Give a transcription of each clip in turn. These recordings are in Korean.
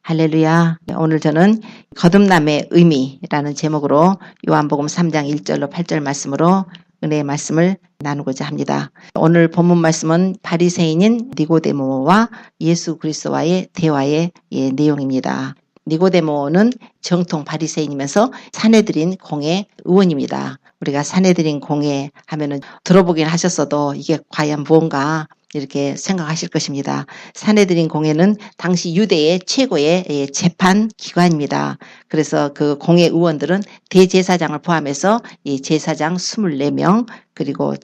할렐루야. 오늘 저는 거듭남의 의미라는 제목으로 요한복음 3장 1절로 8절 말씀으로 은혜의 말씀을 나누고자 합니다. 오늘 본문 말씀은 바리새인인 니고데모와 예수 그리스도와의 대화의 내용입니다. 니고데모는 정통 바리새인이면서 산헤드린 공회 의원입니다. 우리가 산헤드린 공회 하면은 들어보긴 하셨어도 이게 과연 무언가 이렇게 생각하실 것입니다. 산헤드린 공회는 당시 유대의 최고의 재판 기관입니다. 그래서 그 공회 의원들은 대제사장을 포함해서 이 제사장 24명, 그리고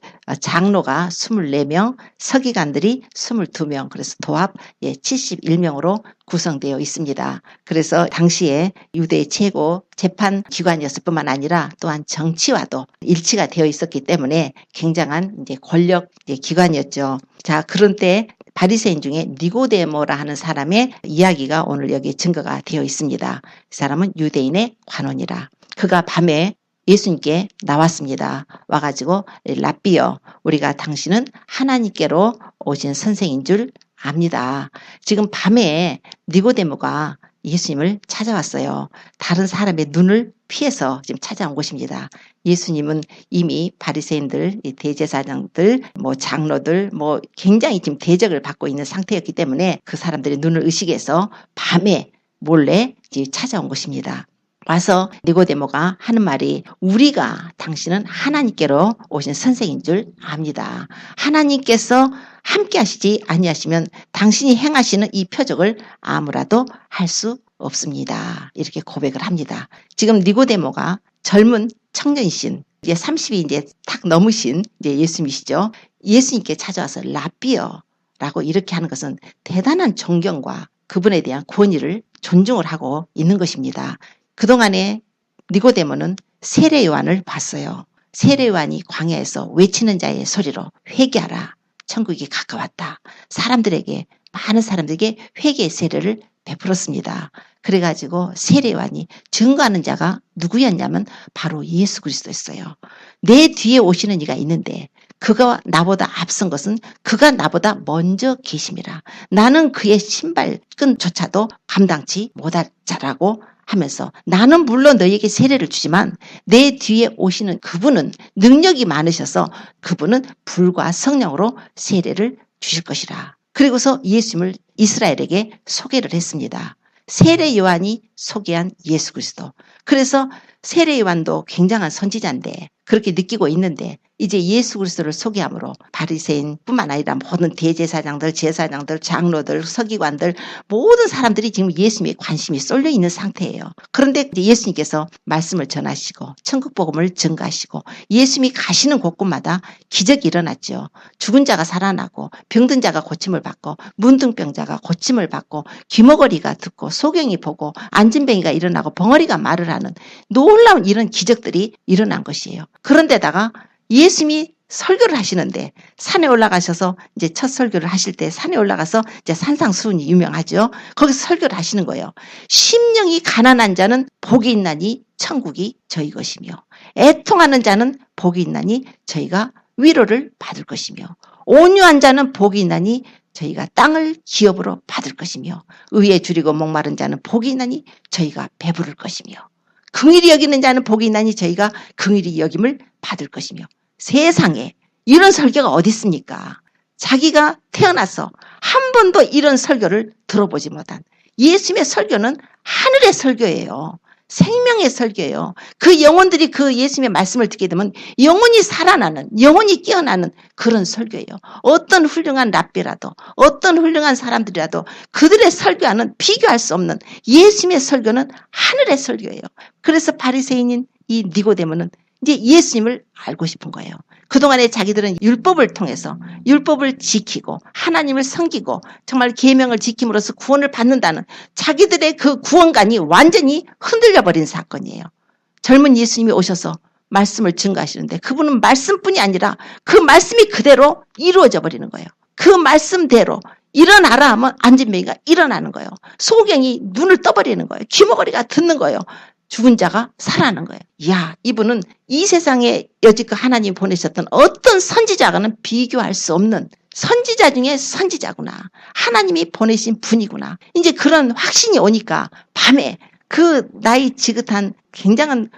장로가 24명, 서기관들이 22명, 그래서 도합 71명으로 구성되어 있습니다. 그래서 당시에 유대의 최고 재판 기관이었을 뿐만 아니라 또한 정치와도 일치가 되어 있었기 때문에 굉장한 권력 기관이었죠. 자, 그런 때 바리새인 중에 니고데모라 하는 사람의 이야기가 오늘 여기 증거가 되어 있습니다. 이 사람은 유대인의 관원이라. 그가 밤에 예수님께 나왔습니다. 와가지고 랍비여, 우리가 당신은 하나님께로 오신 선생인 줄 압니다. 지금 밤에 니고데모가 예수님을 찾아왔어요. 다른 사람의 눈을 피해서 지금 찾아온 것입니다. 예수님은 이미 바리새인들, 대제사장들, 장로들, 굉장히 지금 대적을 받고 있는 상태였기 때문에 그 사람들의 눈을 의식해서 밤에 몰래 찾아온 것입니다. 와서 니고데모가 하는 말이, 우리가 당신은 하나님께로 오신 선생인 줄 압니다. 하나님께서 함께 하시지 아니하시면 당신이 행하시는 이 표적을 아무라도 할 수 없습니다. 이렇게 고백을 합니다. 지금 니고데모가 젊은 청년이신 이제 30이 이제 탁 넘으신 이제 예수님이시죠. 예수님께 찾아와서 랍비여라고 이렇게 하는 것은 대단한 존경과 그분에 대한 권위를 존중을 하고 있는 것입니다. 그동안에 니고데모는 세례 요한을 봤어요. 세례 요한이 광야에서 외치는 자의 소리로 회개하라, 천국이 가까웠다. 많은 사람들에게 회개의 세례를 베풀었습니다. 그래가지고 세례 요한이 증거하는 자가 누구였냐면 바로 예수 그리스도였어요. 내 뒤에 오시는 이가 있는데 그가 나보다 앞선 것은 그가 나보다 먼저 계심이라. 나는 그의 신발끈조차도 감당치 못할 자라고 하면서, 나는 물론 너희에게 세례를 주지만 내 뒤에 오시는 그분은 능력이 많으셔서 그분은 불과 성령으로 세례를 주실 것이라. 그리고서 예수님을 이스라엘에게 소개를 했습니다. 세례 요한이 소개한 예수 그리스도. 그래서 세례 요한도 굉장한 선지자인데 그렇게 느끼고 있는데 이제 예수 그리스도를 소개함으로 바리새인뿐만 아니라 모든 대제사장들, 제사장들, 장로들, 서기관들, 모든 사람들이 지금 예수님에 관심이 쏠려 있는 상태예요. 그런데 예수님께서 말씀을 전하시고 천국 복음을 증거하시고 예수님이 가시는 곳곳마다 기적이 일어났죠. 죽은 자가 살아나고 병든 자가 고침을 받고 문둥병자가 고침을 받고 귀머거리가 듣고 소경이 보고 안진뱅이가 일어나고 벙어리가 말을 하는 놀라운 이런 기적들이 일어난 것이에요. 그런데다가 예수님이 설교를 하시는데 산에 올라가셔서 이제 첫 설교를 하실 때 산에 올라가서 이제 산상수훈이 유명하죠. 거기서 설교를 하시는 거예요. 심령이 가난한 자는 복이 있나니 천국이 저희 것이며, 애통하는 자는 복이 있나니 저희가 위로를 받을 것이며, 온유한 자는 복이 있나니 저희가 땅을 기업으로 받을 것이며, 의에 줄이고 목마른 자는 복이 있나니 저희가 배부를 것이며, 긍휼히 여기는 자는 복이 있나니 저희가 긍휼히 여김을 받을 것이며. 세상에 이런 설교가 어디 있습니까? 자기가 태어나서 한 번도 이런 설교를 들어보지 못한 예수님의 설교는 하늘의 설교예요. 생명의 설교예요. 그 영혼들이 그 예수님의 말씀을 듣게 되면 영혼이 살아나는, 영혼이 깨어나는 그런 설교예요. 어떤 훌륭한 랍비라도, 어떤 훌륭한 사람들이라도 그들의 설교와는 비교할 수 없는 예수님의 설교는 하늘의 설교예요. 그래서 바리새인인 이 니고데모는 이제 예수님을 알고 싶은 거예요. 그동안에 자기들은 율법을 통해서 율법을 지키고 하나님을 섬기고 정말 계명을 지킴으로써 구원을 받는다는 자기들의 그 구원관이 완전히 흔들려 버린 사건이에요. 젊은 예수님이 오셔서 말씀을 증거하시는데 그분은 말씀뿐이 아니라 그 말씀이 그대로 이루어져 버리는 거예요. 그 말씀대로 일어나라 하면 안진뱅이가 일어나는 거예요. 소경이 눈을 떠버리는 거예요. 귀머거리가 듣는 거예요. 죽은 자가 살아나는 거예요. 이야, 이분은 이 세상에 여지껏 하나님 보내셨던 어떤 선지자와는 비교할 수 없는 선지자 중에 선지자구나. 하나님이 보내신 분이구나. 이제 그런 확신이 오니까 밤에 그 나이 지긋한 굉장한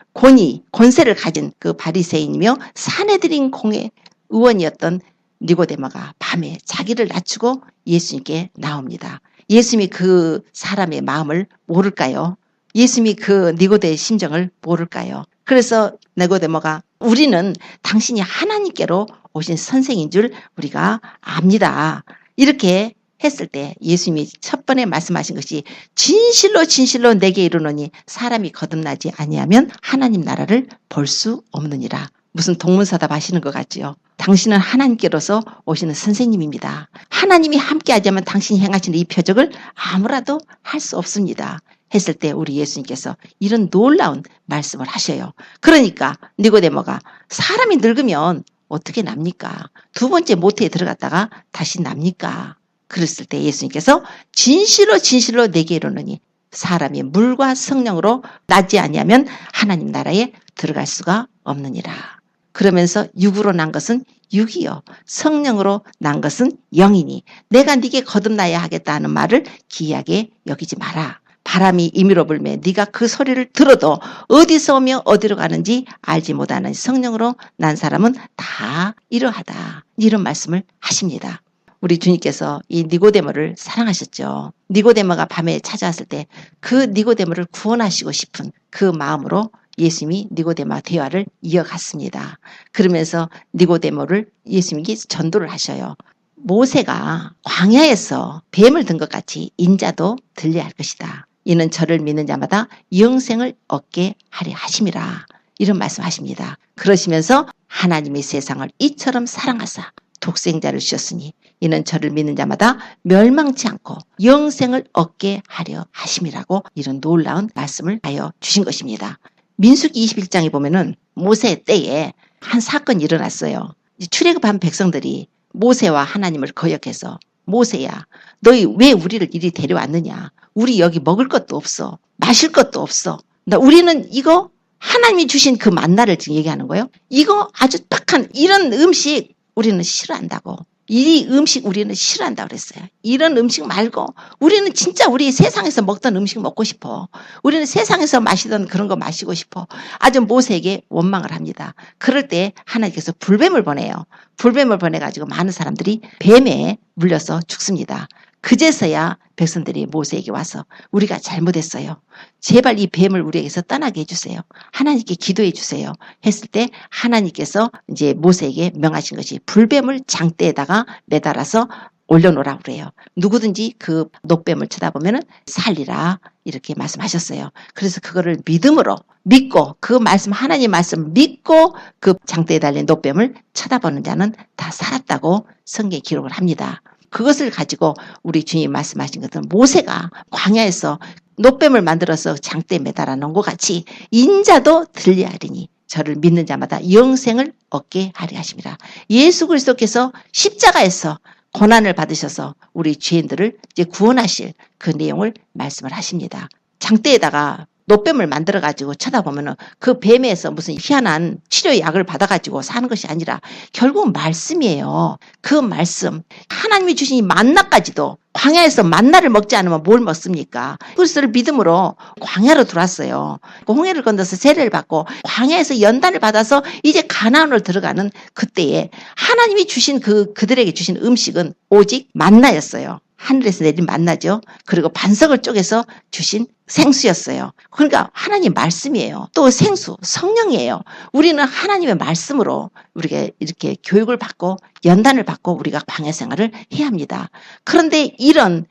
권세를 가진 그 바리새인이며 사내들인 공의 의원이었던 니고데모가 밤에 자기를 낮추고 예수님께 나옵니다. 예수님이 그 사람의 마음을 모를까요? 예수님이 그 니고데의 심정을 모를까요? 그래서 니고데모가 우리는 당신이 하나님께로 오신 선생인 줄 우리가 압니다. 이렇게 했을 때 예수님이 첫 번에 말씀하신 것이 진실로 진실로 내게 이르노니 사람이 거듭나지 아니하면 하나님 나라를 볼 수 없느니라. 무슨 동문서답 하시는 것 같지요. 당신은 하나님께로서 오시는 선생님입니다. 하나님이 함께하지 않으면 당신이 행하시는 이 표적을 아무라도 할 수 없습니다. 했을 때 우리 예수님께서 이런 놀라운 말씀을 하셔요. 그러니까 니고데모가 사람이 늙으면 어떻게 납니까? 두 번째 모태에 들어갔다가 다시 납니까? 그랬을 때 예수님께서 진실로 진실로 내게 이르노니 사람이 물과 성령으로 나지 아니하면 하나님 나라에 들어갈 수가 없느니라. 그러면서 육으로 난 것은 육이요 성령으로 난 것은 영이니 내가 네게 거듭나야 하겠다는 말을 기이하게 여기지 마라. 바람이 임의로 불매 네가 그 소리를 들어도 어디서 오며 어디로 가는지 알지 못하는 성령으로 난 사람은 다 이러하다. 이런 말씀을 하십니다. 우리 주님께서 이 니고데모를 사랑하셨죠. 니고데모가 밤에 찾아왔을 때 그 니고데모를 구원하시고 싶은 그 마음으로 예수님이 니고데모와 대화를 이어갔습니다. 그러면서 니고데모를 예수님이 전도를 하셔요. 모세가 광야에서 뱀을 든 것 같이 인자도 들려야 할 것이다. 이는 저를 믿는 자마다 영생을 얻게 하려 하심이라. 이런 말씀하십니다. 그러시면서 하나님이 세상을 이처럼 사랑하사 독생자를 주셨으니 이는 저를 믿는 자마다 멸망치 않고 영생을 얻게 하려 하심이라고 이런 놀라운 말씀을 하여 주신 것입니다. 민수기 21장에 보면은 모세 때에 한 사건이 일어났어요. 출애굽한 백성들이 모세와 하나님을 거역해서 모세야 너희 왜 우리를 이리 데려왔느냐. 우리 여기 먹을 것도 없어. 마실 것도 없어. 우리는 이거 하나님이 주신 그 만나를 지금 얘기하는 거예요. 이거 아주 딱한 이런 음식 우리는 싫어한다고. 이 음식 우리는 싫어한다고 그랬어요. 이런 음식 말고 우리는 진짜 우리 세상에서 먹던 음식 먹고 싶어. 우리는 세상에서 마시던 그런 거 마시고 싶어. 아주 모세에게 원망을 합니다. 그럴 때 하나님께서 불뱀을 보내요. 불뱀을 보내가지고 많은 사람들이 뱀에 물려서 죽습니다. 그제서야 백성들이 모세에게 와서 우리가 잘못했어요. 제발 이 뱀을 우리에게서 떠나게 해주세요. 하나님께 기도해 주세요. 했을 때 하나님께서 이제 모세에게 명하신 것이 불뱀을 장대에다가 매달아서 올려놓으라고 그래요. 누구든지 그 노뱀을 쳐다보면 살리라 이렇게 말씀하셨어요. 그래서 그거를 믿고 그 말씀 하나님 말씀 믿고 그 장대에 달린 노뱀을 쳐다보는 자는 다 살았다고 성경에 기록을 합니다. 그것을 가지고 우리 주님 말씀하신 것은 모세가 광야에서 노뱀을 만들어서 장대에 매달아 놓은 것 같이 인자도 들려하리니 저를 믿는 자마다 영생을 얻게 하리 하심이라. 예수 그리스도께서 십자가에서 고난을 받으셔서 우리 죄인들을 이제 구원하실 그 내용을 말씀을 하십니다. 장대에다가 노뱀을 만들어가지고 쳐다보면은 그 뱀에서 무슨 희한한 치료약을 받아가지고 사는 것이 아니라 결국 말씀이에요. 그 말씀. 하나님이 주신 이 만나까지도 광야에서 만나를 먹지 않으면 뭘 먹습니까? 그리스도를 믿음으로 광야로 들어왔어요. 홍해를 건너서 세례를 받고 광야에서 연단을 받아서 이제 가나안으로 들어가는 그때에 하나님이 주신 그들에게 주신 음식은 오직 만나였어요. 하늘에서 내린 만나죠. 그리고 반석을 쪼개서 주신 생수였어요. 그러니까 하나님 말씀이에요. 또 생수, 성령이에요. 우리는 하나님의 말씀으로 우리가 이렇게 교육을 받고 연단을 받고 우리가 광야 생활을 해야 합니다. 그런데 이런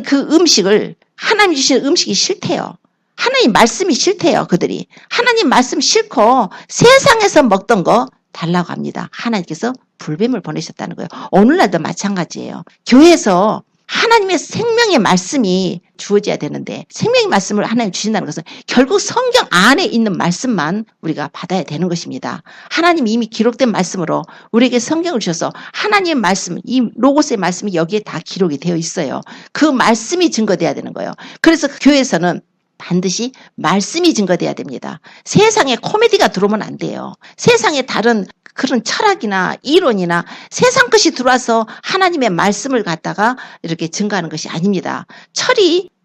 그 음식을 하나님 주신 음식이 싫대요. 하나님 말씀이 싫대요. 그들이. 하나님 말씀 싫고 세상에서 먹던 거 달라고 합니다. 하나님께서 불뱀을 보내셨다는 거예요. 오늘날도 마찬가지예요. 교회에서 하나님의 생명의 말씀이 주어져야 되는데 생명의 말씀을 하나님 주신다는 것은 결국 성경 안에 있는 말씀만 우리가 받아야 되는 것입니다. 하나님이 이미 기록된 말씀으로 우리에게 성경을 주셔서 하나님의 말씀, 이 로고스의 말씀이 여기에 다 기록이 되어 있어요. 그 말씀이 증거돼야 되는 거예요. 그래서 교회에서는 반드시 말씀이 증거돼야 됩니다. 세상에 코미디가 들어오면 안 돼요. 세상에 다른 그런 철학이나 이론이나 세상 것이 들어와서 하나님의 말씀을 갖다가 이렇게 증거하는 것이 아닙니다.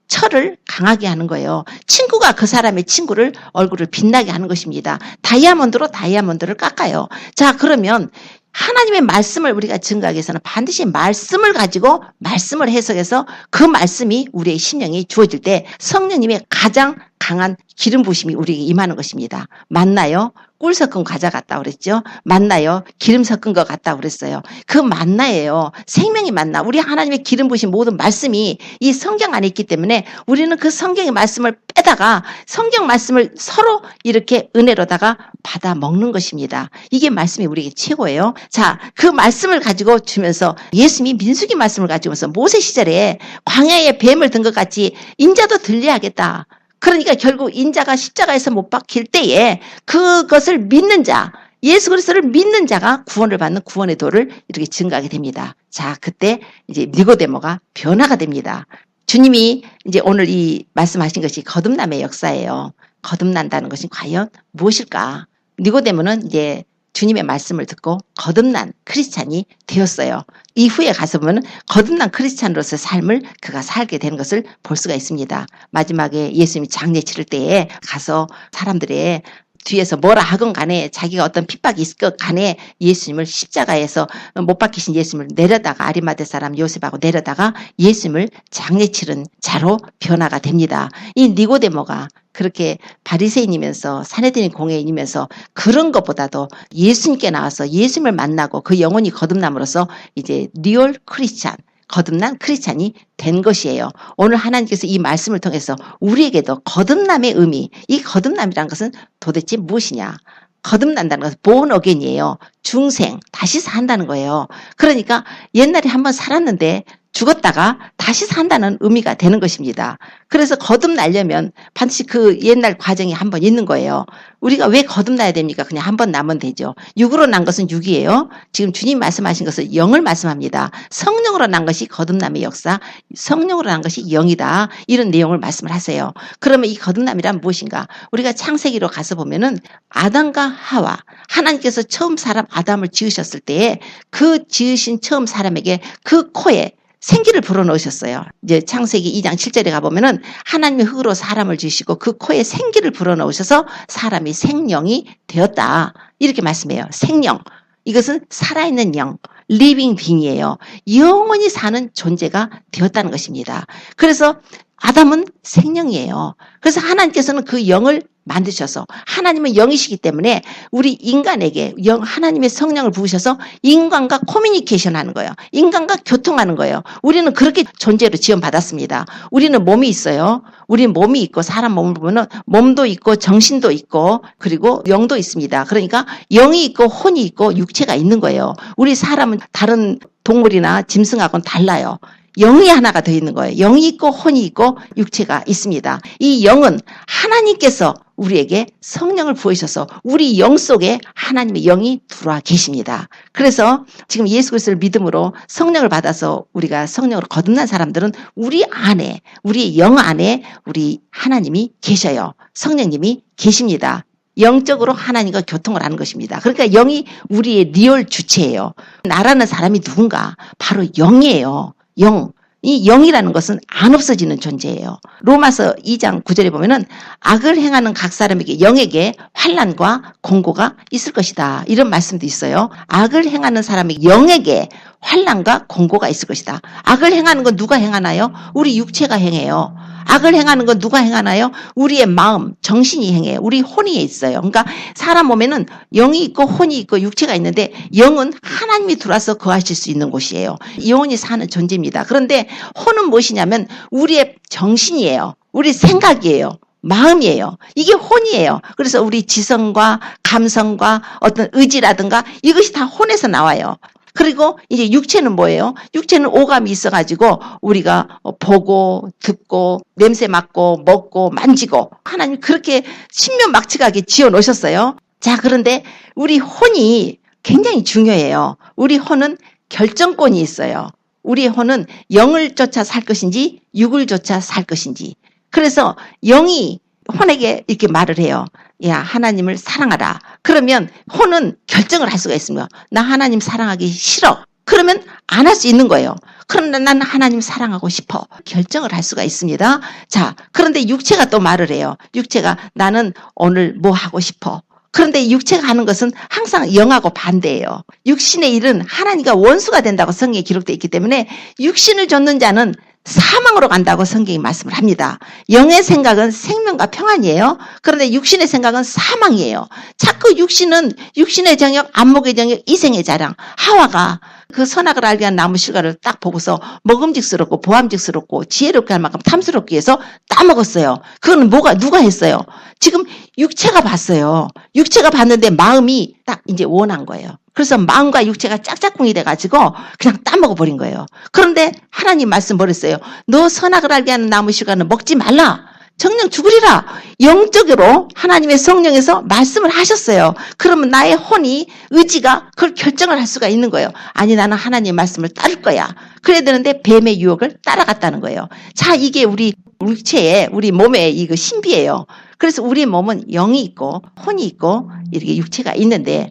철을 강하게 하는 거예요. 친구가 그 사람의 친구를 얼굴을 빛나게 하는 것입니다. 다이아몬드로 다이아몬드를 깎아요. 자, 그러면 하나님의 말씀을 우리가 증거하기 위해서는 반드시 말씀을 가지고 말씀을 해석해서 그 말씀이 우리의 심령에 주어질 때 성령님의 가장 강한 기름 부으심이 우리에게 임하는 것입니다. 맞나요? 꿀 섞은 과자 같다 그랬죠? 맞나요? 기름 섞은 것 같다 그랬어요. 그 만나예요. 생명이 만나. 우리 하나님의 기름 부으신 모든 말씀이 이 성경 안에 있기 때문에 우리는 그 성경의 말씀을 빼다가 성경 말씀을 서로 이렇게 은혜로다가 받아 먹는 것입니다. 이게 말씀이 우리에게 최고예요. 자, 그 말씀을 가지고 주면서 예수님이 민수기 말씀을 가지고서 모세 시절에 광야에 뱀을 든 것 같이 인자도 들려야겠다. 그러니까 결국 인자가 십자가에서 못 박힐 때에 그것을 믿는 자, 예수 그리스도를 믿는 자가 구원을 받는 구원의 도를 이렇게 증가하게 됩니다. 자, 그때 이제 니고데모가 변화가 됩니다. 주님이 이제 오늘 이 말씀하신 것이 거듭남의 역사예요. 거듭난다는 것이 과연 무엇일까? 니고데모는 이제 주님의 말씀을 듣고 거듭난 크리스찬이 되었어요. 이후에 가서 보면 거듭난 크리스찬으로서의 삶을 그가 살게 되는 것을 볼 수가 있습니다. 마지막에 예수님이 장례 치를 때에 가서 사람들의 뒤에서 뭐라 하건 간에 자기가 어떤 핍박이 있을 것 간에 예수님을 십자가에서 못 박히신 예수님을 내려다가 아리마대 사람 요셉하고 내려다가 예수님을 장례 치른 자로 변화가 됩니다. 이 니고데모가 그렇게 바리새인이면서 사내들인 공회인이면서 그런 것보다도 예수님께 나와서 예수님을 만나고 그 영혼이 거듭남으로써 이제 리얼 크리스찬, 거듭난 크리스찬이 된 것이에요. 오늘 하나님께서 이 말씀을 통해서 우리에게도 거듭남의 의미, 이 거듭남이라는 것은 도대체 무엇이냐? 거듭난다는 것은 born again이에요. 중생, 다시 산다는 거예요. 그러니까 옛날에 한번 살았는데 죽었다가 다시 산다는 의미가 되는 것입니다. 그래서 거듭나려면 반드시 그 옛날 과정이 한 번 있는 거예요. 우리가 왜 거듭나야 됩니까? 그냥 한 번 나면 되죠. 육으로 난 것은 육이에요. 지금 주님 말씀하신 것은 영을 말씀합니다. 성령으로 난 것이 거듭남의 역사, 성령으로 난 것이 영이다. 이런 내용을 말씀을 하세요. 그러면 이 거듭남이란 무엇인가? 우리가 창세기로 가서 보면은 아담과 하와, 하나님께서 처음 사람 아담을 지으셨을 때에 그 지으신 처음 사람에게 그 코에 생기를 불어넣으셨어요. 이제 창세기 2장 7절에 가보면은 하나님의 흙으로 사람을 지으시고 그 코에 생기를 불어넣으셔서 사람이 생령이 되었다. 이렇게 말씀해요. 생령. 이것은 살아있는 영, living being이에요. 영원히 사는 존재가 되었다는 것입니다. 그래서 아담은 생령이에요. 그래서 하나님께서는 그 영을 만드셔서 하나님은 영이시기 때문에 우리 인간에게 하나님의 성령을 부으셔서 인간과 커뮤니케이션 하는 거예요. 인간과 교통하는 거예요. 우리는 그렇게 존재로 지원받았습니다. 우리는 몸이 있어요. 우리는 몸이 있고 사람 몸을 보면 몸도 있고 정신도 있고 그리고 영도 있습니다. 그러니까 영이 있고 혼이 있고 육체가 있는 거예요. 우리 사람은 다른 동물이나 짐승하고는 달라요. 영이 하나가 더 있는 거예요. 영이 있고 혼이 있고 육체가 있습니다. 이 영은 하나님께서 우리에게 성령을 부으셔서 우리 영 속에 하나님의 영이 들어와 계십니다. 그래서 지금 예수 그리스도를 믿음으로 성령을 받아서 우리가 성령으로 거듭난 사람들은 우리 안에, 우리 영 안에 우리 하나님이 계셔요. 성령님이 계십니다. 영적으로 하나님과 교통을 하는 것입니다. 그러니까 영이 우리의 리얼 주체예요. 나라는 사람이 누군가? 바로 영이에요. 영. 이 영이라는 것은 안 없어지는 존재예요. 로마서 2장 9절에 보면은 악을 행하는 각 사람에게 영에게 환난과 공고가 있을 것이다. 이런 말씀도 있어요. 악을 행하는 사람에게 영에게 환난과 공고가 있을 것이다. 악을 행하는 건 누가 행하나요? 우리 육체가 행해요. 악을 행하는 건 누가 행하나요? 우리의 마음, 정신이 행해요. 우리 혼이 있어요. 그러니까 사람 몸에는 영이 있고 혼이 있고 육체가 있는데 영은 하나님이 들어와서 거하실 수 있는 곳이에요. 영원히 사는 존재입니다. 그런데 혼은 무엇이냐면 우리의 정신이에요. 우리 생각이에요. 마음이에요. 이게 혼이에요. 그래서 우리 지성과 감성과 어떤 의지라든가 이것이 다 혼에서 나와요. 그리고 이제 육체는 뭐예요? 육체는 오감이 있어가지고 우리가 보고 듣고 냄새 맡고 먹고 만지고 하나님 그렇게 신면막측하게 지어놓으셨어요. 자, 그런데 우리 혼이 굉장히 중요해요. 우리 혼은 결정권이 있어요. 우리 혼은 영을 쫓아 살 것인지 육을 쫓아 살 것인지. 그래서 영이 혼에게 이렇게 말을 해요. 야, 하나님을 사랑하라. 그러면 혼은 결정을 할 수가 있습니다. 나 하나님 사랑하기 싫어. 그러면 안 할 수 있는 거예요. 그런데 나는 하나님 사랑하고 싶어. 결정을 할 수가 있습니다. 자, 그런데 육체가 또 말을 해요. 육체가 나는 오늘 뭐 하고 싶어. 그런데 육체가 하는 것은 항상 영하고 반대예요. 육신의 일은 하나님과 원수가 된다고 성경에 기록되어 있기 때문에 육신을 좇는 자는 사망으로 간다고 성경이 말씀을 합니다. 영의 생각은 생명과 평안이에요. 그런데 육신의 생각은 사망이에요. 자꾸 육신의 정욕, 안목의 정욕, 이생의 자랑. 하와가 그 선악을 알게 한 나무 실과를 딱 보고서 먹음직스럽고 보암직스럽고 지혜롭게 할 만큼 탐스럽기 위해서 따먹었어요. 그건 누가 했어요? 지금 육체가 봤어요. 육체가 봤는데 마음이 딱 이제 원한 거예요. 그래서 마음과 육체가 짝짝꿍이 돼가지고 그냥 따먹어버린 거예요. 그런데 하나님 말씀 뭐랬어요? 너 선악을 알게 하는 나무 실과는 먹지 말라. 정녕 죽으리라. 영적으로 하나님의 성령에서 말씀을 하셨어요. 그러면 나의 혼이 의지가 그걸 결정을 할 수가 있는 거예요. 아니 나는 하나님의 말씀을 따를 거야. 그래야 되는데 뱀의 유혹을 따라갔다는 거예요. 자, 이게 우리 육체의 우리 몸의 이거 신비예요. 그래서 우리 몸은 영이 있고 혼이 있고 이렇게 육체가 있는데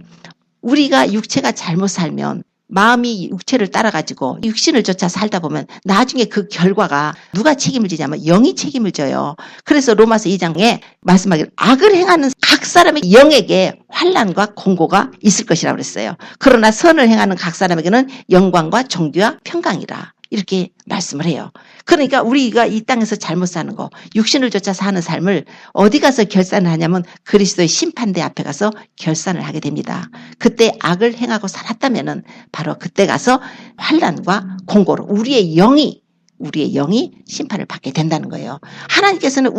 우리가 육체가 잘못 살면 마음이 육체를 따라가지고 육신을 쫓아 살다 보면 나중에 그 결과가 누가 책임을 지냐면 영이 책임을 져요. 그래서 로마서 2장에 말씀하기를 악을 행하는 각 사람의 영에게 환난과 공고가 있을 것이라고 그랬어요. 그러나 선을 행하는 각 사람에게는 영광과 존귀와 평강이라. 이렇게 말씀을 해요. 그러니까 우리가 이 땅에서 잘못 사는 거, 육신을 쫓아 사는 삶을 어디 가서 결산을 하냐면 그리스도의 심판대 앞에 가서 결산을 하게 됩니다. 그때 악을 행하고 살았다면은 바로 그때 가서 환난과 공고로 우리의 영이 심판을 받게 된다는 거예요. 하나님께서는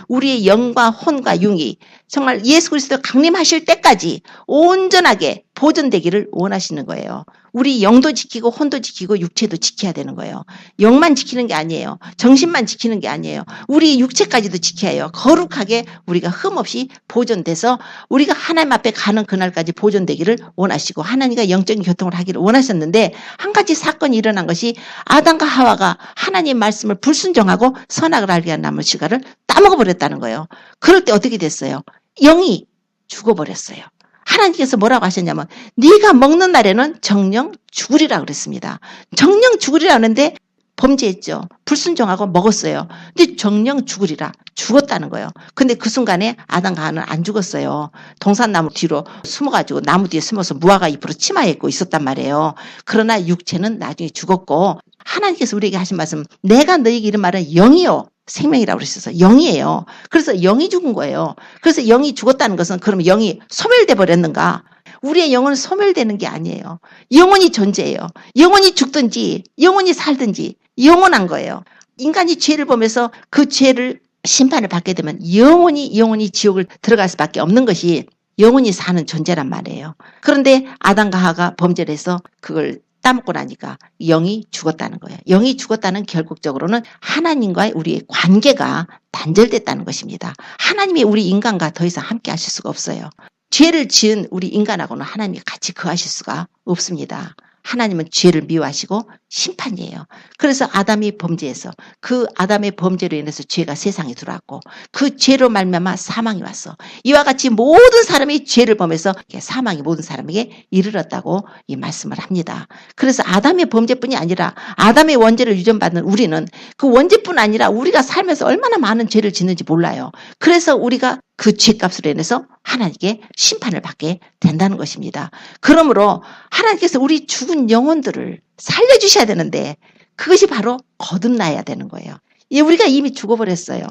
우리의 영과 혼과 육이 정말 예수 그리스도 강림하실 때까지 온전하게 보존되기를 원하시는 거예요. 우리 영도 지키고 혼도 지키고 육체도 지켜야 되는 거예요. 영만 지키는 게 아니에요. 정신만 지키는 게 아니에요. 우리 육체까지도 지켜야 해요. 거룩하게 우리가 흠없이 보존돼서 우리가 하나님 앞에 가는 그날까지 보존되기를 원하시고 하나님과 영적인 교통을 하기를 원하셨는데 한 가지 사건이 일어난 것이 아담과 하와가 하나님의 말씀을 불순종하고 선악을 알게 한 나무 실과를 따먹어버렸다는 거예요. 그럴 때 어떻게 됐어요? 영이 죽어버렸어요. 하나님께서 뭐라고 하셨냐면 네가 먹는 날에는 정령 죽으리라 그랬습니다. 정령 죽으리라 하는데 범죄했죠. 불순종하고 먹었어요. 근데 정령 죽으리라. 죽었다는 거예요. 근데 그 순간에 아담과 하와는 안 죽었어요. 동산나무 뒤로 숨어가지고 나무 뒤에 숨어서 무화과 잎으로 치마 입고 있었단 말이에요. 그러나 육체는 나중에 죽었고 하나님께서 우리에게 하신 말씀 내가 너에게 이런 말은 영이요. 생명이라고 그랬어서 영이에요. 그래서 영이 죽은 거예요. 그래서 영이 죽었다는 것은 그러면 영이 소멸돼 버렸는가? 우리의 영은 소멸되는 게 아니에요. 영원히 존재해요. 영원히 죽든지 영원히 살든지 영원한 거예요. 인간이 죄를 보면서 그 죄를 심판을 받게 되면 영원히 지옥을 들어갈 수밖에 없는 것이 영원히 사는 존재란 말이에요. 그런데 아담과 하와가 범죄를 해서 그걸 따먹고 나니까 영이 죽었다는 거예요. 영이 죽었다는 결국적으로는 하나님과의 우리의 관계가 단절됐다는 것입니다. 하나님이 우리 인간과 더 이상 함께 하실 수가 없어요. 죄를 지은 우리 인간하고는 하나님이 같이 거하실 수가 없습니다. 하나님은 죄를 미워하시고 심판이에요. 그래서 아담이 범죄해서 그 아담의 범죄로 인해서 죄가 세상에 들어왔고 그 죄로 말미암아 사망이 왔어. 이와 같이 모든 사람이 죄를 범해서 사망이 모든 사람에게 이르렀다고 이 말씀을 합니다. 그래서 아담의 범죄뿐이 아니라 아담의 원죄를 유전받는 우리는 그 원죄뿐 아니라 우리가 살면서 얼마나 많은 죄를 짓는지 몰라요. 그래서 우리가 그 죄값으로 인해서 하나님께 심판을 받게 된다는 것입니다. 그러므로 하나님께서 우리 죽은 영혼들을 살려주셔야 되는데 그것이 바로 거듭나야 되는 거예요. 우리가 이미 죽어버렸어요.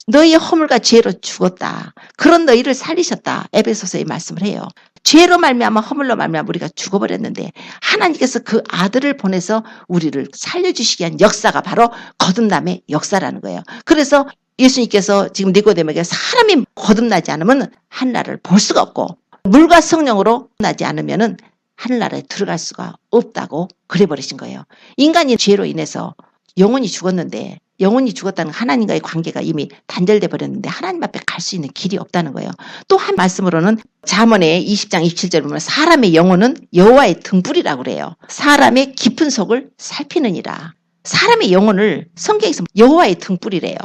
너희의 허물과 죄로 죽었다. 그런 너희를 살리셨다. 에베소서에 말씀을 해요. 죄로 말미암아 허물로 말미암아 우리가 죽어버렸는데 하나님께서 그 아들을 보내서 우리를 살려주시기 위한 역사가 바로 거듭남의 역사라는 거예요. 그래서 예수님께서 지금 니고데모에게 사람이 거듭나지 않으면 하늘나라를 볼 수가 없고 물과 성령으로 나지 않으면은 하늘나라에 들어갈 수가 없다고 그래버리신 거예요. 인간이 죄로 인해서 영혼이 죽었는데 영혼이 죽었다는 하나님과의 관계가 이미 단절돼 버렸는데 하나님 앞에 갈 수 있는 길이 없다는 거예요. 또 한 말씀으로는 잠언의 20장 27절에 보면 사람의 영혼은 여호와의 등불이라고 그래요. 사람의 깊은 속을 살피느니라. 사람의 영혼을 성경에서 여호와의 등불이래요.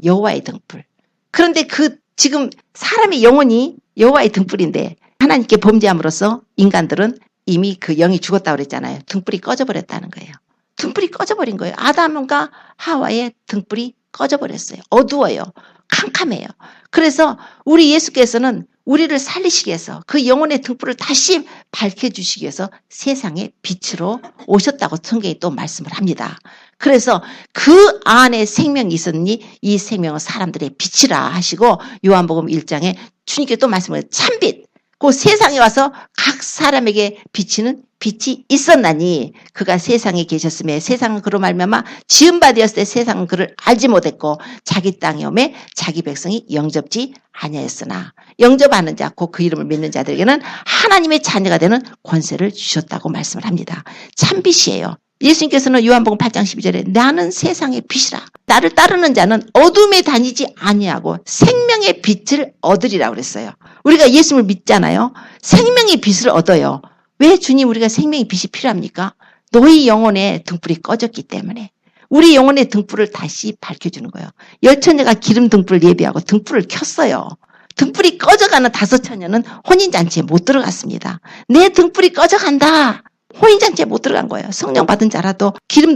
여호와의 등불. 그런데 지금 사람의 영혼이 여호와의 등불인데 하나님께 범죄함으로써 인간들은 이미 그 영이 죽었다고 그랬잖아요. 등불이 꺼져버렸다는 거예요. 등불이 꺼져버린 거예요. 아담과 하와의 등불이 꺼져버렸어요. 어두워요. 캄캄해요. 그래서 우리 예수께서는 우리를 살리시기 위해서 그 영혼의 등불을 다시 밝혀주시기 위해서 세상의 빛으로 오셨다고 성경이 또 말씀을 합니다. 그래서 그 안에 생명이 있었니 이 생명은 사람들의 빛이라 하시고 요한복음 1장에 주님께 또 말씀을 참빛 그 세상에 와서 각 사람에게 비치는 빛이 있었나니 그가 세상에 계셨음에 세상은 그로 말미암아 지은 바 되었을 때 세상은 그를 알지 못했고 자기 땅에 오매 자기 백성이 영접지 아니하였으나 영접하는 자 곧 그 이름을 믿는 자들에게는 하나님의 자녀가 되는 권세를 주셨다고 말씀을 합니다. 참빛이에요. 예수님께서는 요한복음 8장 12절에 나는 세상의 빛이라 나를 따르는 자는 어둠에 다니지 아니하고 생명의 빛을 얻으리라고 그랬어요. 우리가 예수님을 믿잖아요. 생명의 빛을 얻어요. 왜 주님 우리가 생명의 빛이 필요합니까? 너희 영혼의 등불이 꺼졌기 때문에 우리 영혼의 등불을 다시 밝혀주는 거예요. 열처녀가 기름 등불을 예비하고 등불을 켰어요. 등불이 꺼져가는 다섯 처녀는 혼인잔치에 못 들어갔습니다. 내 등불이 꺼져간다. 혼인잔치에 못 들어간 거예요. 성령 받은 자라도 기름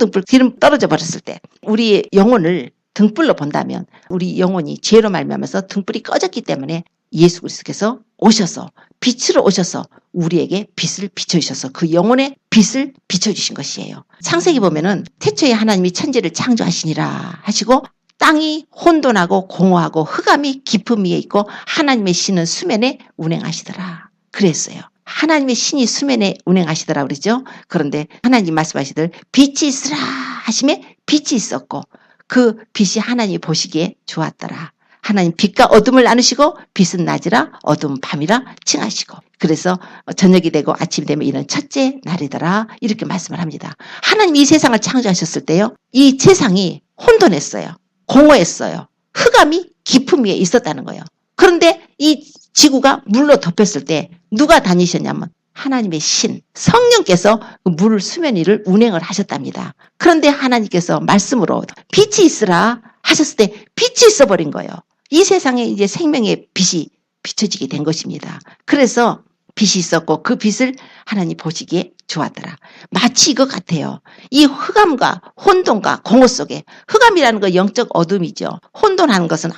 떨어져 버렸을 때 우리 영혼을 등불로 본다면 우리 영혼이 죄로 말미암아서 등불이 꺼졌기 때문에 예수 그리스도께서 오셔서 빛으로 오셔서 우리에게 빛을 비춰주셔서 그 영혼의 빛을 비춰주신 것이에요. 창세기 보면은 태초에 하나님이 천지를 창조하시니라 하시고 땅이 혼돈하고 공허하고 흑암이 깊음 위에 있고 하나님의 신은 수면에 운행하시더라 그랬어요. 하나님의 신이 수면에 운행하시더라 그러죠. 그런데 하나님 말씀하시들 빛이 있으라 하심에 빛이 있었고 그 빛이 하나님이 보시기에 좋았더라. 하나님 빛과 어둠을 나누시고 빛은 낮이라 어둠은 밤이라 칭하시고 그래서 저녁이 되고 아침이 되면 이는 첫째 날이더라 이렇게 말씀을 합니다. 하나님이 이 세상을 창조하셨을 때요. 이 세상이 혼돈했어요. 공허했어요. 흑암이 깊음 위에 있었다는 거예요. 그런데 이 지구가 물로 덮였을 때 누가 다니셨냐면 하나님의 신, 성령께서 그 물 수면 위를 운행을 하셨답니다. 그런데 하나님께서 말씀으로 빛이 있으라 하셨을 때 빛이 있어버린 거예요. 이 세상에 이제 생명의 빛이 비춰지게 된 것입니다. 그래서 빛이 있었고 그 빛을 하나님 보시기에 좋았더라. 마치 이것 같아요. 이 흑암과 혼돈과 공허 속에 흑암이라는 건 영적 어둠이죠. 혼돈하는 것은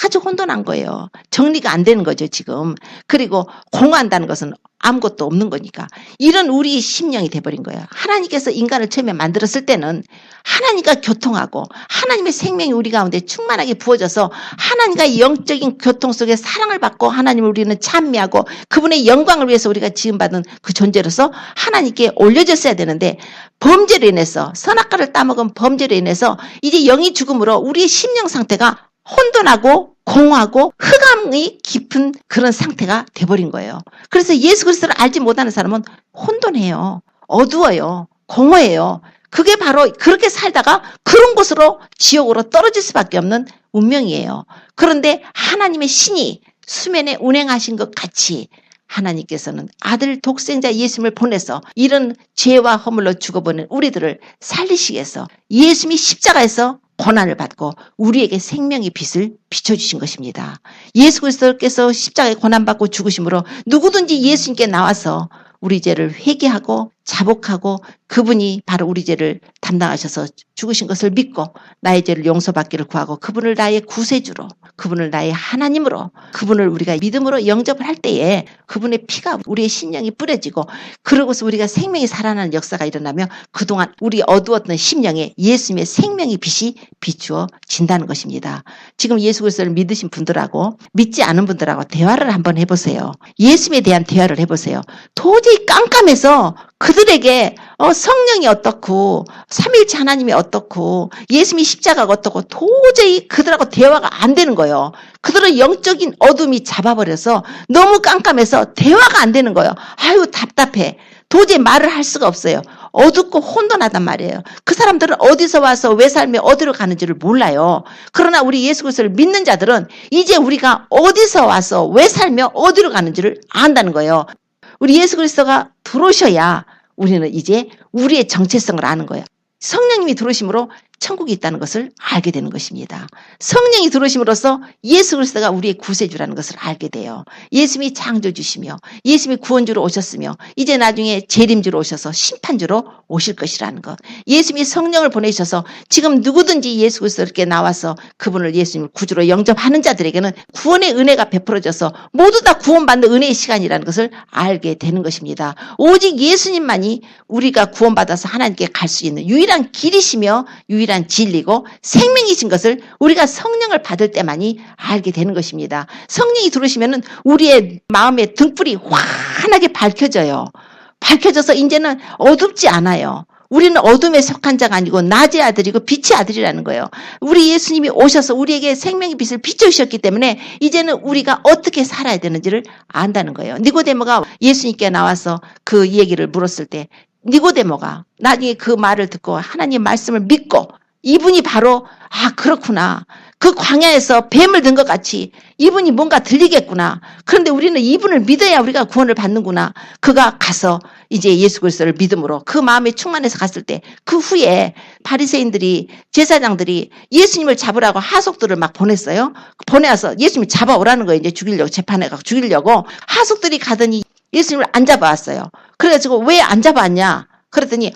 아주 혼돈한 거예요. 정리가 안 되는 거죠 지금. 그리고 공허한다는 것은 아무것도 없는 거니까 이런 우리 심령이 돼버린 거예요. 하나님께서 인간을 처음에 만들었을 때는 하나님과 교통하고 하나님의 생명이 우리 가운데 충만하게 부어져서 하나님과 영적인 교통 속에 사랑을 받고 하나님을 우리는 찬미하고 그분의 영광을 위해서 우리가 지음받은 그 존재로서 하나님께 올려졌어야 되는데 범죄로 인해서 선악과를 따먹은 범죄로 인해서 이제 영이 죽음으로 우리의 심령 상태가 혼돈하고 공허하고 흑암이 깊은 그런 상태가 돼버린 거예요. 그래서 예수 그리스도를 알지 못하는 사람은 혼돈해요. 어두워요. 공허해요. 그게 바로 그렇게 살다가 그런 곳으로 지옥으로 떨어질 수밖에 없는 운명이에요. 그런데 하나님의 신이 수면에 운행하신 것 같이 하나님께서는 아들 독생자 예수님을 보내서 이런 죄와 허물로 죽어보는 우리들을 살리시기 위해서 예수님이 십자가에서 고난을 받고 우리에게 생명의 빛을 비춰주신 것입니다. 예수 그리스도께서 십자가에 고난받고 죽으심으로 누구든지 예수님께 나와서 우리 죄를 회개하고 자복하고 그분이 바로 우리 죄를 담당하셔서 죽으신 것을 믿고 나의 죄를 용서받기를 구하고 그분을 나의 구세주로 그분을 나의 하나님으로 그분을 우리가 믿음으로 영접을 할 때에 그분의 피가 우리의 심령이 뿌려지고 그러고서 우리가 생명이 살아나는 역사가 일어나며 그동안 우리 어두웠던 심령에 예수님의 생명의 빛이 비추어진다는 것입니다. 지금 예수 그리스도를 믿으신 분들하고 믿지 않은 분들하고 대화를 한번 해보세요. 예수님에 대한 대화를 해보세요. 도저히 깜깜해서 그들에게 성령이 어떻고 삼위일체 하나님이 어떻고 예수님이 십자가가 어떻고 도저히 그들하고 대화가 안 되는 거예요. 그들은 영적인 어둠이 잡아버려서 너무 깜깜해서 대화가 안 되는 거예요. 아유 답답해. 도저히 말을 할 수가 없어요. 어둡고 혼돈하단 말이에요. 그 사람들은 어디서 와서 왜 살며 어디로 가는지를 몰라요. 그러나 우리 예수 그리스도를 믿는 자들은 이제 우리가 어디서 와서 왜 살며 어디로 가는지를 안다는 거예요. 우리 예수 그리스도가 들어오셔야 우리는 이제 우리의 정체성을 아는 거예요. 성령님이 들어오심으로 천국이 있다는 것을 알게 되는 것입니다. 성령이 들어오심으로써 예수 그리스도가 우리의 구세주라는 것을 알게 돼요. 예수님이 창조주시며 예수님이 구원주로 오셨으며 이제 나중에 재림주로 오셔서 심판주로 오실 것이라는 것. 예수님이 성령을 보내셔서 지금 누구든지 예수 그리스도께 나와서 그분을 예수님을 구주로 영접하는 자들에게는 구원의 은혜가 베풀어져서 모두 다 구원받는 은혜의 시간이라는 것을 알게 되는 것입니다. 오직 예수님만이 우리가 구원받아서 하나님께 갈 수 있는 유일한 길이시며 유일한 진리고 생명이신 것을 우리가 성령을 받을 때만이 알게 되는 것입니다. 성령이 들어오시면은 우리의 마음의 등불이 환하게 밝혀져요. 밝혀져서 이제는 어둡지 않아요. 우리는 어둠에 속한 자가 아니고 낮의 아들이고 빛의 아들이라는 거예요. 우리 예수님이 오셔서 우리에게 생명의 빛을 비춰주셨기 때문에 이제는 우리가 어떻게 살아야 되는지를 안다는 거예요. 니고데모가 예수님께 나와서 그 얘기를 물었을 때 니고데모가 나중에 그 말을 듣고 하나님 말씀을 믿고 이분이 바로 그렇구나. 그 광야에서 뱀을 든 것 같이 이분이 뭔가 들리겠구나. 그런데 우리는 이분을 믿어야 우리가 구원을 받는구나. 그가 가서 이제 예수 그리스도를 믿음으로 그 마음에 충만해서 갔을 때 그 후에 바리새인들이 제사장들이 예수님을 잡으라고 하속들을 막 보냈어요. 보내서 예수님을 잡아오라는 거예요. 이제 죽이려고 재판해가지고 죽이려고 하속들이 가더니 예수님을 안 잡아왔어요. 그래가지고 왜 안 잡아왔냐? 그랬더니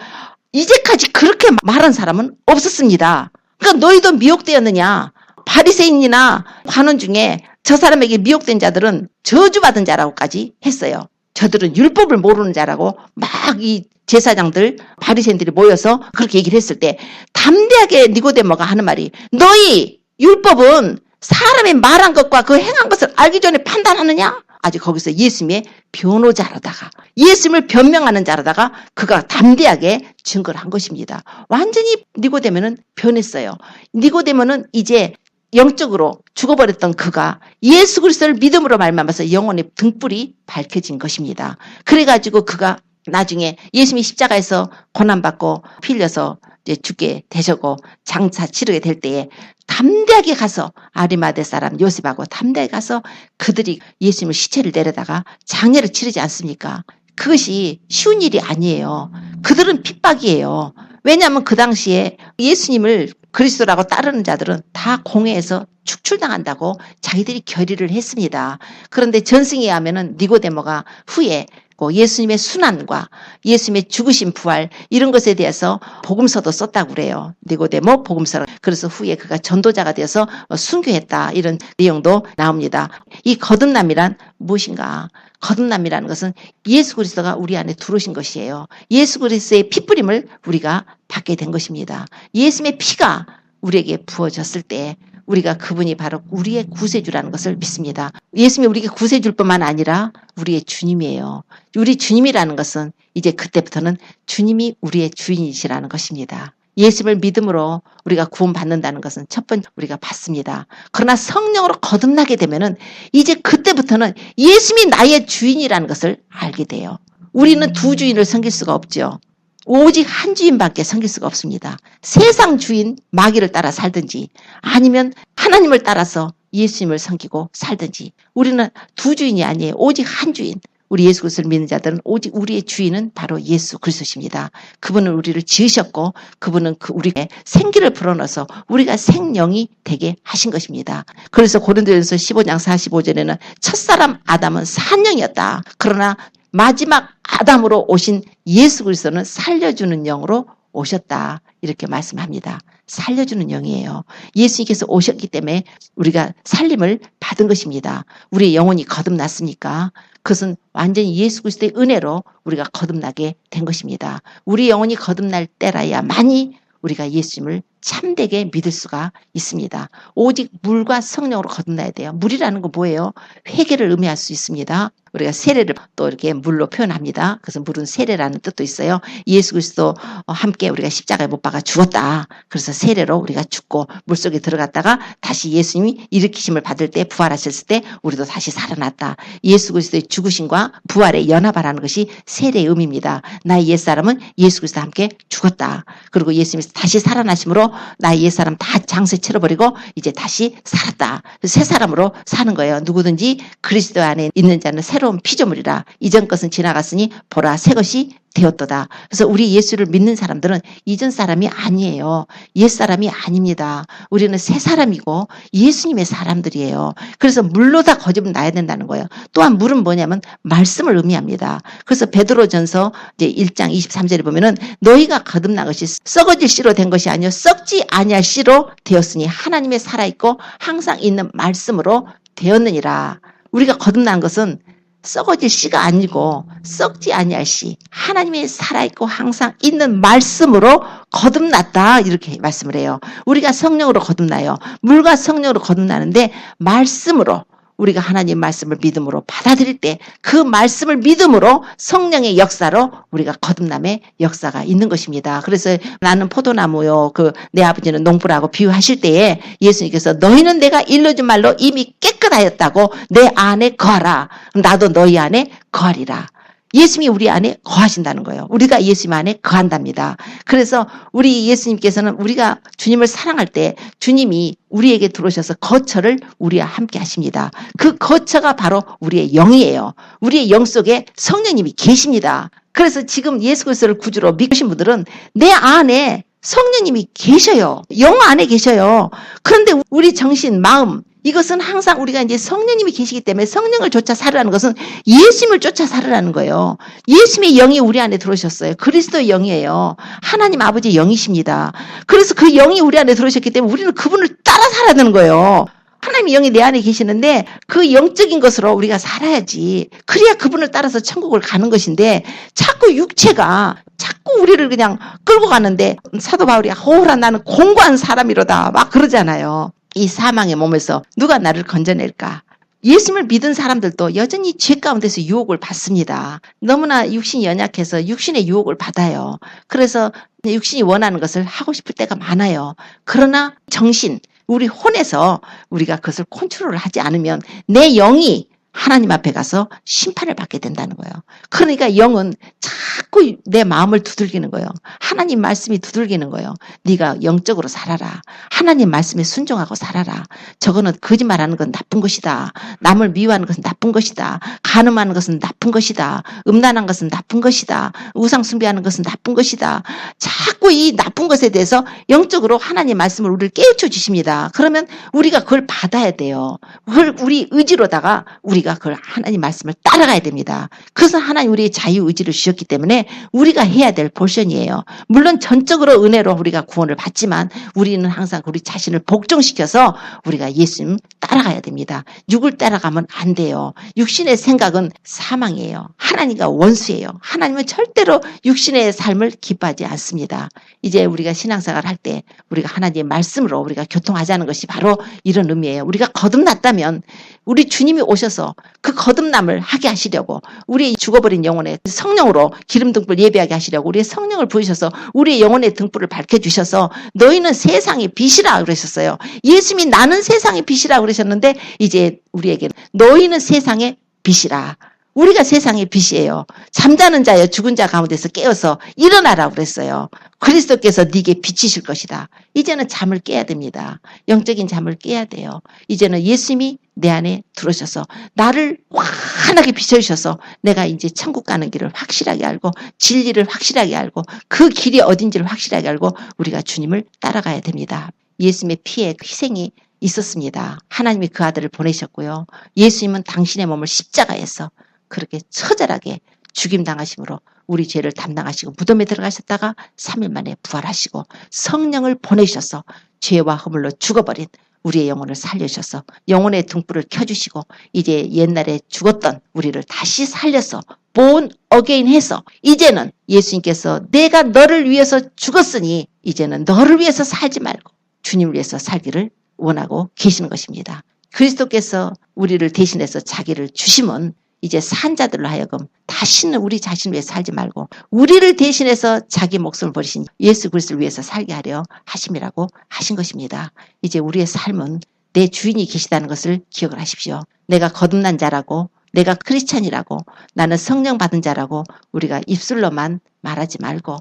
이제까지 그렇게 말한 사람은 없었습니다. 그러니까 너희도 미혹되었느냐? 바리새인이나 관원 중에 저 사람에게 미혹된 자들은 저주받은 자라고까지 했어요. 저들은 율법을 모르는 자라고 막 이 제사장들 바리새인들이 모여서 그렇게 얘기를 했을 때 담대하게 니고데모가 하는 말이 너희 율법은 사람이 말한 것과 그 행한 것을 알기 전에 판단하느냐? 아주 거기서 예수님의 변호자로다가 예수님을 변명하는 자로다가 그가 담대하게 증거를 한 것입니다. 완전히 니고데모는 변했어요. 니고데모는 이제 영적으로 죽어버렸던 그가 예수 그리스도를 믿음으로 말미암아서 영혼의 등불이 밝혀진 것입니다. 그래가지고 그가 나중에 예수님이 십자가에서 고난받고 피 흘려서 이제 죽게 되셨고 장사 치르게 될 때에 담대하게 가서 아리마대 사람 요셉하고 담대하게 가서 그들이 예수님을 시체를 내려다가 장례를 치르지 않습니까? 그것이 쉬운 일이 아니에요. 그들은 핍박이에요. 왜냐하면 그 당시에 예수님을 그리스도라고 따르는 자들은 다 공회에서 축출당한다고 자기들이 결의를 했습니다. 그런데 전승에 하면은 니고데모가 후에 예수님의 순환과 예수님의 죽으신 부활 이런 것에 대해서 복음서도 썼다고 그래요. 니고데모 복음서를. 그래서 후에 그가 전도자가 되어서 순교했다 이런 내용도 나옵니다. 이 거듭남이란 무엇인가? 거듭남이라는 것은 예수 그리스도가 우리 안에 들어오신 것이에요. 예수 그리스도의 피뿌림을 우리가 받게 된 것입니다. 예수님의 피가 우리에게 부어졌을 때 우리가 그분이 바로 우리의 구세주라는 것을 믿습니다. 예수님이 우리에게 구세주일 뿐만 아니라 우리의 주님이에요. 우리 주님이라는 것은 이제 그때부터는 주님이 우리의 주인이시라는 것입니다. 예수님을 믿음으로 우리가 구원받는다는 것은 첫 번째 우리가 받습니다. 그러나 성령으로 거듭나게 되면은 이제 그때부터는 예수님이 나의 주인이라는 것을 알게 돼요. 우리는 두 주인을 섬길 수가 없죠. 오직 한 주인밖에 섬길 수가 없습니다. 세상 주인 마귀를 따라 살든지 아니면 하나님을 따라서 예수님을 섬기고 살든지 우리는 두 주인이 아니에요. 오직 한 주인. 우리 예수 그리스도를 믿는 자들은 오직 우리의 주인은 바로 예수 그리스도십니다. 그분은 우리를 지으셨고 그분은 우리의 생기를 불어넣어서 우리가 생명이 되게 하신 것입니다. 그래서 고린도전서 15장 45절에는 첫사람 아담은 산영이었다. 그러나 마지막 아담으로 오신 예수 그리스도는 살려주는 영으로 오셨다. 이렇게 말씀합니다. 살려주는 영이에요. 예수님께서 오셨기 때문에 우리가 살림을 받은 것입니다. 우리의 영혼이 거듭났으니까 그것은 완전히 예수 그리스도의 은혜로 우리가 거듭나게 된 것입니다. 우리 영혼이 거듭날 때라야만이 우리가 예수님을 참되게 믿을 수가 있습니다. 오직 물과 성령으로 거듭나야 돼요. 물이라는 건 뭐예요? 회개를 의미할 수 있습니다. 우리가 세례를 또 이렇게 물로 표현합니다. 그래서 물은 세례라는 뜻도 있어요. 예수 그리스도 함께 우리가 십자가에 못 박아 죽었다. 그래서 세례로 우리가 죽고 물속에 들어갔다가 다시 예수님이 일으키심을 받을 때 부활하셨을 때 우리도 다시 살아났다. 예수 그리스도의 죽으심과 부활의 연합하라는 것이 세례의 의미입니다. 나의 옛사람은 예수 그리스도와 함께 죽었다. 그리고 예수님이 다시 살아나심으로 나의 옛사람 다 장세 치러버리고 이제 다시 살았다. 새 사람으로 사는 거예요. 누구든지 그리스도 안에 있는 자는 새로운 새로운 피조물이라. 이전 것은 지나갔으니 보라 새 것이 되었도다. 그래서 우리 예수를 믿는 사람들은 이전 사람이 아니에요. 옛 사람이 아닙니다. 우리는 새 사람이고 예수님의 사람들이에요. 그래서 물로 다 거듭 나야 된다는 거예요. 또한 물은 뭐냐면 말씀을 의미합니다. 그래서 베드로전서 이제 1장 23절에 보면은 너희가 거듭난 것이 썩어질 씨로 된 것이 아니요 썩지 아니할 씨로 되었으니 하나님의 살아있고 항상 있는 말씀으로 되었느니라. 우리가 거듭난 것은 썩어질 씨가 아니고 썩지 아니할 씨, 하나님의 살아있고 항상 있는 말씀으로 거듭났다 이렇게 말씀을 해요. 우리가 성령으로 거듭나요. 물과 성령으로 거듭나는데 말씀으로 우리가 하나님 말씀을 믿음으로 받아들일 때 그 말씀을 믿음으로 성령의 역사로 우리가 거듭남의 역사가 있는 것입니다. 그래서 나는 포도나무요. 내 아버지는 농부라고 비유하실 때에 예수님께서 너희는 내가 일러준 말로 이미 깨끗하였다고 내 안에 거하라. 나도 너희 안에 거하리라. 예수님이 우리 안에 거하신다는 거예요. 우리가 예수님 안에 거한답니다. 그래서 우리 예수님께서는 우리가 주님을 사랑할 때 주님이 우리에게 들어오셔서 거처를 우리와 함께 하십니다. 그 거처가 바로 우리의 영이에요. 우리의 영 속에 성령님이 계십니다. 그래서 지금 예수 그리스도를 구주로 믿으신 분들은 내 안에 성령님이 계셔요. 영 안에 계셔요. 그런데 우리 정신, 마음 이것은 항상 우리가 이제 성령님이 계시기 때문에 성령을 쫓아 살으라는 것은 예수님을 쫓아 살으라는 거예요. 예수님의 영이 우리 안에 들어오셨어요. 그리스도의 영이에요. 하나님 아버지의 영이십니다. 그래서 그 영이 우리 안에 들어오셨기 때문에 우리는 그분을 따라 살아야 되는 거예요. 하나님의 영이 내 안에 계시는데 그 영적인 것으로 우리가 살아야지. 그래야 그분을 따라서 천국을 가는 것인데 자꾸 육체가 자꾸 우리를 그냥 끌고 가는데 사도 바울이 허울한 나는 공고한 사람이로다 막 그러잖아요. 이 사망의 몸에서 누가 나를 건져낼까? 예수님을 믿은 사람들도 여전히 죄 가운데서 유혹을 받습니다. 너무나 육신이 연약해서 육신의 유혹을 받아요. 그래서 육신이 원하는 것을 하고 싶을 때가 많아요. 그러나 정신, 우리 혼에서 우리가 그것을 컨트롤을 하지 않으면 내 영이 하나님 앞에 가서 심판을 받게 된다는 거예요. 그러니까 영은 자꾸 내 마음을 두들기는 거예요. 하나님 말씀이 두들기는 거예요. 네가 영적으로 살아라. 하나님 말씀에 순종하고 살아라. 저거는 거짓말하는 건 나쁜 것이다. 남을 미워하는 것은 나쁜 것이다. 간음하는 것은 나쁜 것이다. 음란한 것은 나쁜 것이다. 우상 숭배하는 것은 나쁜 것이다. 자꾸 이 나쁜 것에 대해서 영적으로 하나님 말씀을 우리를 깨우쳐 주십니다. 그러면 우리가 그걸 받아야 돼요. 그걸 우리 의지로다가 우리가 그걸 하나님 말씀을 따라가야 됩니다. 그래서 하나님 우리의 자유의지를 주셨기 때문에 우리가 해야 될 포션이에요. 물론 전적으로 은혜로 우리가 구원을 받지만 우리는 항상 우리 자신을 복종시켜서 우리가 예수님 따라가야 됩니다. 육을 따라가면 안 돼요. 육신의 생각은 사망이에요. 하나님과 원수예요. 하나님은 절대로 육신의 삶을 기뻐하지 않습니다. 이제 우리가 신앙생활을 할 때 우리가 하나님의 말씀으로 우리가 교통하자는 것이 바로 이런 의미예요. 우리가 거듭났다면 우리 주님이 오셔서 그 거듭남을 하게 하시려고 우리 죽어버린 영혼의 성령으로 기름 등불 예배하게 하시려고 우리의 성령을 부으셔서 우리의 영혼의 등불을 밝혀주셔서 너희는 세상의 빛이라 그러셨어요. 예수님이 나는 세상의 빛이라 그러셨는데 이제 우리에게는 너희는 세상의 빛이라. 우리가 세상의 빛이에요. 잠자는 자여 죽은 자 가운데서 깨어서 일어나라고 그랬어요. 그리스도께서 네게 빛이실 것이다. 이제는 잠을 깨야 됩니다. 영적인 잠을 깨야 돼요. 이제는 예수님이 내 안에 들어오셔서 나를 환하게 비춰주셔서 내가 이제 천국 가는 길을 확실하게 알고 진리를 확실하게 알고 그 길이 어딘지를 확실하게 알고 우리가 주님을 따라가야 됩니다. 예수님의 피에 희생이 있었습니다. 하나님이 그 아들을 보내셨고요. 예수님은 당신의 몸을 십자가에서 그렇게 처절하게 죽임당하심으로 우리 죄를 담당하시고 무덤에 들어가셨다가 3일 만에 부활하시고 성령을 보내셔서 죄와 허물로 죽어버린 우리의 영혼을 살려주셔서 영혼의 등불을 켜주시고 이제 옛날에 죽었던 우리를 다시 살려서 born again 해서 이제는 예수님께서 내가 너를 위해서 죽었으니 이제는 너를 위해서 살지 말고 주님을 위해서 살기를 원하고 계시는 것입니다. 그리스도께서 우리를 대신해서 자기를 주심은 이제 산자들로 하여금 다시는 우리 자신을 위해 살지 말고 우리를 대신해서 자기 목숨을 버리신 예수 그리스도를 위해서 살게 하려 하심이라고 하신 것입니다. 이제 우리의 삶은 내 주인이 계시다는 것을 기억을 하십시오. 내가 거듭난 자라고 내가 크리스찬이라고 나는 성령 받은 자라고 우리가 입술로만 말하지 말고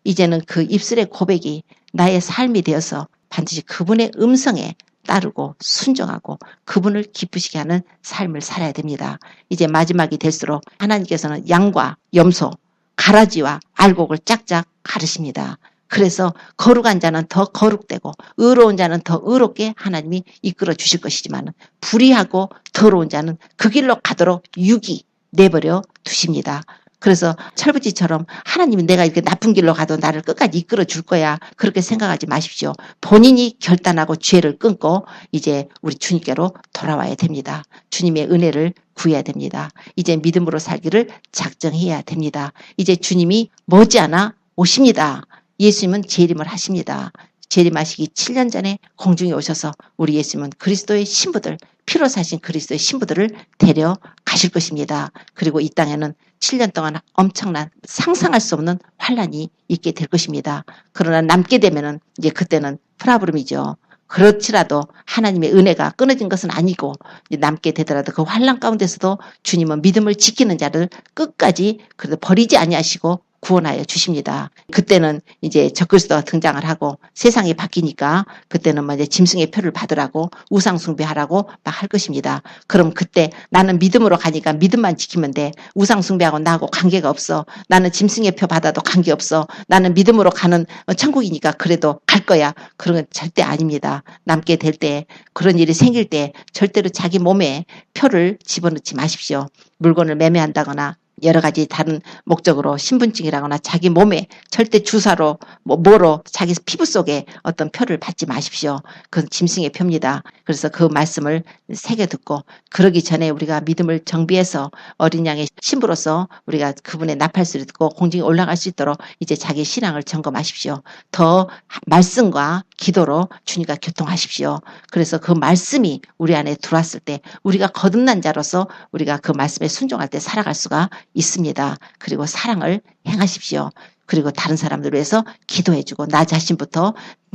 이제는 그 입술의 고백이 나의 삶이 되어서 반드시 그분의 음성에 따르고 순종하고 그분을 기쁘시게 하는 삶을 살아야 됩니다. 이제 마지막이 될수록 하나님께서는 양과 염소, 가라지와 알곡을 짝짝 가르십니다. 그래서 거룩한 자는 더 거룩되고 의로운 자는 더 의롭게 하나님이 이끌어 주실 것이지만 불의하고 더러운 자는 그 길로 가도록 유기 내버려 두십니다. 그래서 철부지처럼 하나님이 내가 이렇게 나쁜 길로 가도 나를 끝까지 이끌어 줄 거야. 그렇게 생각하지 마십시오. 본인이 결단하고 죄를 끊고 이제 우리 주님께로 돌아와야 됩니다. 주님의 은혜를 구해야 됩니다. 이제 믿음으로 살기를 작정해야 됩니다. 이제 주님이 머지않아 오십니다. 예수님은 재림을 하십니다. 재림하시기 7년 전에 공중에 오셔서 우리 예수님은 그리스도의 신부들, 피로 사신 그리스도의 신부들을 데려가실 것입니다. 그리고 이 땅에는 7년 동안 엄청난 상상할 수 없는 환란이 있게 될 것입니다. 그러나 남게 되면은 이제 그때는 프라브름이죠. 그렇지라도 하나님의 은혜가 끊어진 것은 아니고 남게 되더라도 그 환란 가운데서도 주님은 믿음을 지키는 자를 끝까지 그래도 버리지 아니하시고 구원하여 주십니다. 그때는 이제 적그리스도가 등장을 하고 세상이 바뀌니까 그때는 뭐 이제 짐승의 표를 받으라고 우상 숭배하라고 막 할 것입니다. 그럼 그때 나는 믿음으로 가니까 믿음만 지키면 돼. 우상 숭배하고 나하고 관계가 없어. 나는 짐승의 표 받아도 관계 없어. 나는 믿음으로 가는 천국이니까 그래도 갈 거야. 그런 건 절대 아닙니다. 남게 될 때 그런 일이 생길 때 절대로 자기 몸에 표를 집어넣지 마십시오. 물건을 매매한다거나 여러 가지 다른 목적으로 신분증이라거나 자기 몸에 절대 주사로 뭐로 자기 피부 속에 어떤 표를 받지 마십시오. 그건 짐승의 표입니다. 그래서 그 말씀을 새겨 듣고 그러기 전에 우리가 믿음을 정비해서 어린 양의 신부로서 우리가 그분의 나팔소리 듣고 공중에 올라갈 수 있도록 이제 자기 신앙을 점검하십시오. 더 말씀과 기도로 주님과 교통하십시오. 그래서 그 말씀이 우리 안에 들어왔을 때 우리가 거듭난 자로서 우리가 그 말씀에 순종할 때 살아갈 수가 있습니다. 그리고 사랑을 행하십시오. 그리고 다른 사람들 위해서 기도해주고 나 자신부터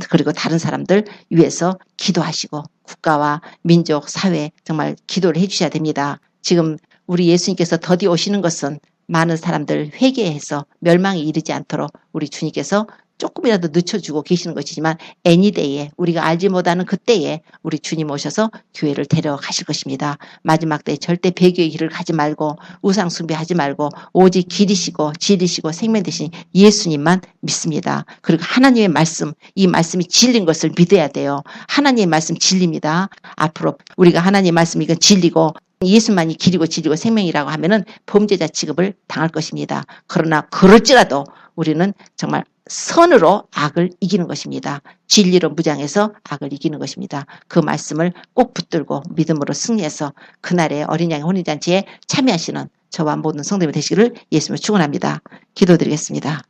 그리고 다른 사람들 위해서 기도하시고 국가와 민족, 사회 정말 기도를 해주셔야 됩니다. 지금 우리 예수님께서 더디 오시는 것은 많은 사람들 회개해서 멸망에 이르지 않도록 우리 주님께서 조금이라도 늦춰주고 계시는 것이지만 애니데이에 우리가 알지 못하는 그때에 우리 주님 오셔서 교회를 데려가실 것입니다. 마지막 때에 절대 배교의 길을 가지 말고 우상 숭배하지 말고 오직 길이시고 진리시고 생명 되신 예수님만 믿습니다. 그리고 하나님의 말씀, 이 말씀이 진리인 것을 믿어야 돼요. 하나님의 말씀 진리입니다. 앞으로 우리가 하나님의 말씀 이건 진리고 예수만이 길이고 진리고 생명이라고 하면은 범죄자 취급을 당할 것입니다. 그러나 그럴지라도 우리는 정말 선으로 악을 이기는 것입니다. 진리로 무장해서 악을 이기는 것입니다. 그 말씀을 꼭 붙들고 믿음으로 승리해서 그날의 어린 양의 혼인잔치에 참여하시는 저와 모든 성도님이 되시기를 예수님을 축원합니다. 기도드리겠습니다.